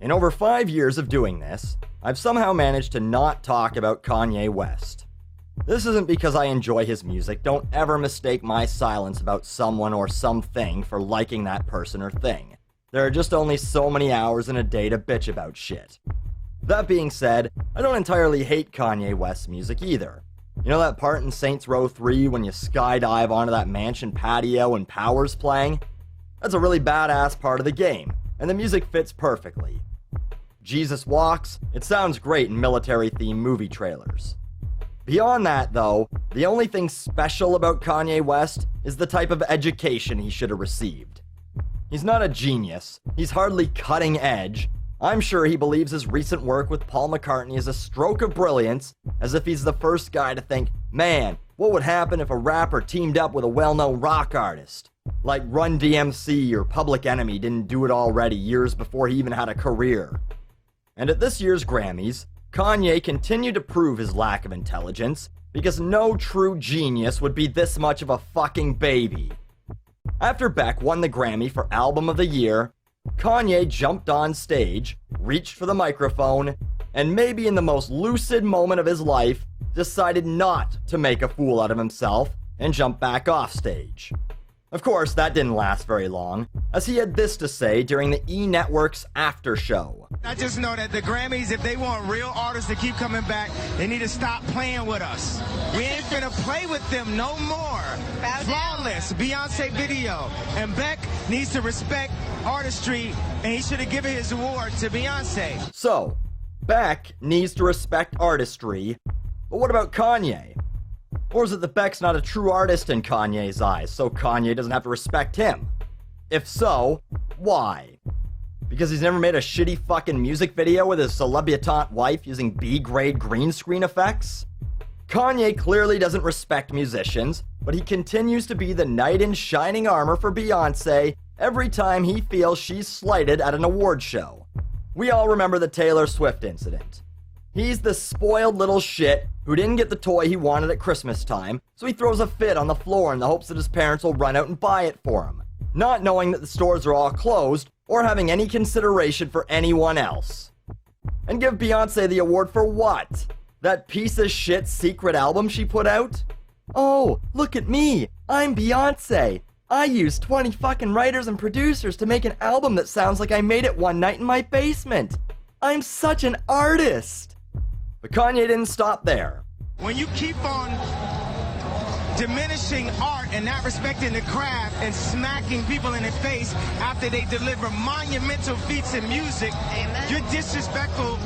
In over 5 years of doing this, I've somehow managed to not talk about Kanye West. This isn't because I enjoy his music. Don't ever mistake my silence about someone or something for liking that person or thing. There are just only so many hours in a day to bitch about shit. That being said, I don't entirely hate Kanye West's music either. You know that part in Saints Row 3 when you skydive onto that mansion patio and Power's playing? That's a really badass part of the game, and the music fits perfectly. Jesus Walks, it sounds great in military-themed movie trailers. Beyond that, though, the only thing special about Kanye West is the type of education he should have received. He's not a genius, he's hardly cutting edge. I'm sure he believes his recent work with Paul McCartney is a stroke of brilliance, as if he's the first guy to think, man, what would happen if a rapper teamed up with a well-known rock artist? Like Run DMC or Public Enemy didn't do it already years before he even had a career. And at this year's Grammys, Kanye continued to prove his lack of intelligence, because no true genius would be this much of a fucking baby. After Beck won the Grammy for Album of the Year, Kanye jumped on stage, reached for the microphone, and maybe in the most lucid moment of his life, decided not to make a fool out of himself and jump back off stage. Of course, that didn't last very long, as he had this to say during the E! Network's after show. I just know that the Grammys, if they want real artists to keep coming back, they need to stop playing with us. We ain't finna play with them no more. Flawless, Beyonce video. And Beck needs to respect Artistry, and he should have given his award to Beyonce. So, Beck needs to respect Artistry, but what about Kanye? Or is it that Beck's not a true artist in Kanye's eyes, so Kanye doesn't have to respect him? If so, why? Because he's never made a shitty fucking music video with his celebutante wife using B-grade green screen effects? Kanye clearly doesn't respect musicians, but he continues to be the knight in shining armor for Beyonce every time he feels she's slighted at an award show. We all remember the Taylor Swift incident. He's the spoiled little shit who didn't get the toy he wanted at Christmas time, so he throws a fit on the floor in the hopes that his parents will run out and buy it for him, not knowing that the stores are all closed or having any consideration for anyone else. And give Beyonce the award for what? That piece of shit secret album she put out? Oh, look at me! I'm Beyonce! I used 20 fucking writers and producers to make an album that sounds like I made it one night in my basement! I'm such an artist! But Kanye didn't stop there. When you keep on diminishing art and not respecting the craft and smacking people in the face after they deliver monumental feats in music, amen, you're disrespectful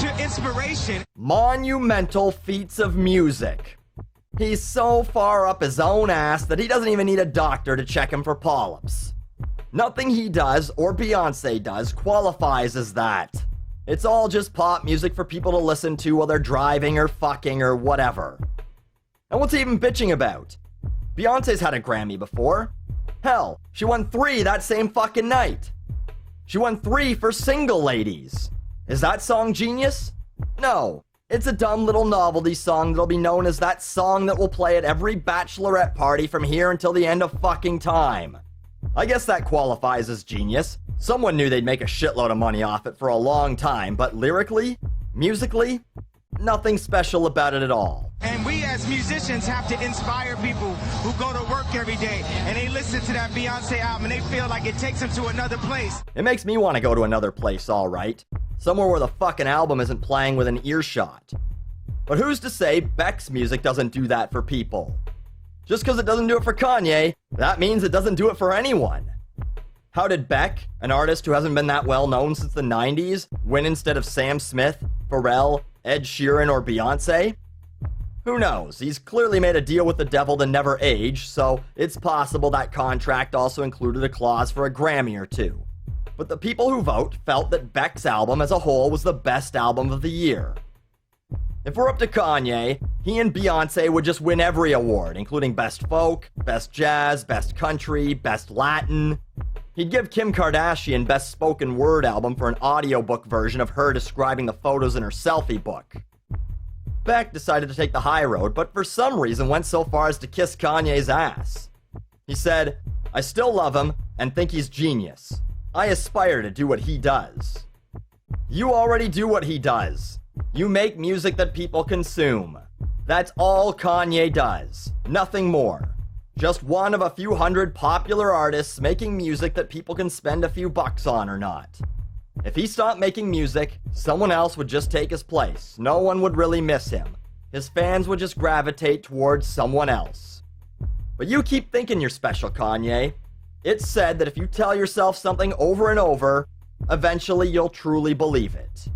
to inspiration. Monumental feats of music. He's so far up his own ass that he doesn't even need a doctor to check him for polyps. Nothing he does or Beyonce does qualifies as that. It's all just pop music for people to listen to while they're driving or fucking or whatever. And what's he even bitching about? Beyonce's had a Grammy before. Hell, she won 3 that same fucking night. She won 3 for Single Ladies. Is that song genius? No. It's a dumb little novelty song that'll be known as that song that will play at every bachelorette party from here until the end of fucking time. I guess that qualifies as genius. Someone knew they'd make a shitload of money off it for a long time, but lyrically, musically, nothing special about it at all. And we as musicians have to inspire people who go to work every day and they listen to that Beyonce album and they feel like it takes them to another place. It makes me want to go to another place, alright. Somewhere where the fucking album isn't playing within earshot. But who's to say Beck's music doesn't do that for people? Just because it doesn't do it for Kanye, that means it doesn't do it for anyone. How did Beck, an artist who hasn't been that well known since the 90s, win instead of Sam Smith, Pharrell, Ed Sheeran, or Beyonce? Who knows? He's clearly made a deal with the devil to never age, so it's possible that contract also included a clause for a Grammy or two. But the people who vote felt that Beck's album as a whole was the best album of the year. If we're up to Kanye, he and Beyonce would just win every award, including Best Folk, Best Jazz, Best Country, Best Latin. He'd give Kim Kardashian Best Spoken Word album for an audiobook version of her describing the photos in her selfie book. Beck decided to take the high road, but for some reason went so far as to kiss Kanye's ass. He said, "I still love him and think he's genius. I aspire to do what he does. You already do what he does. You make music that people consume. That's all Kanye does. Nothing more. Just one of a few hundred popular artists making music that people can spend a few bucks on or not. If he stopped making music, someone else would just take his place. No one would really miss him. His fans would just gravitate towards someone else. But you keep thinking you're special, Kanye. It's said that if you tell yourself something over and over, eventually you'll truly believe it.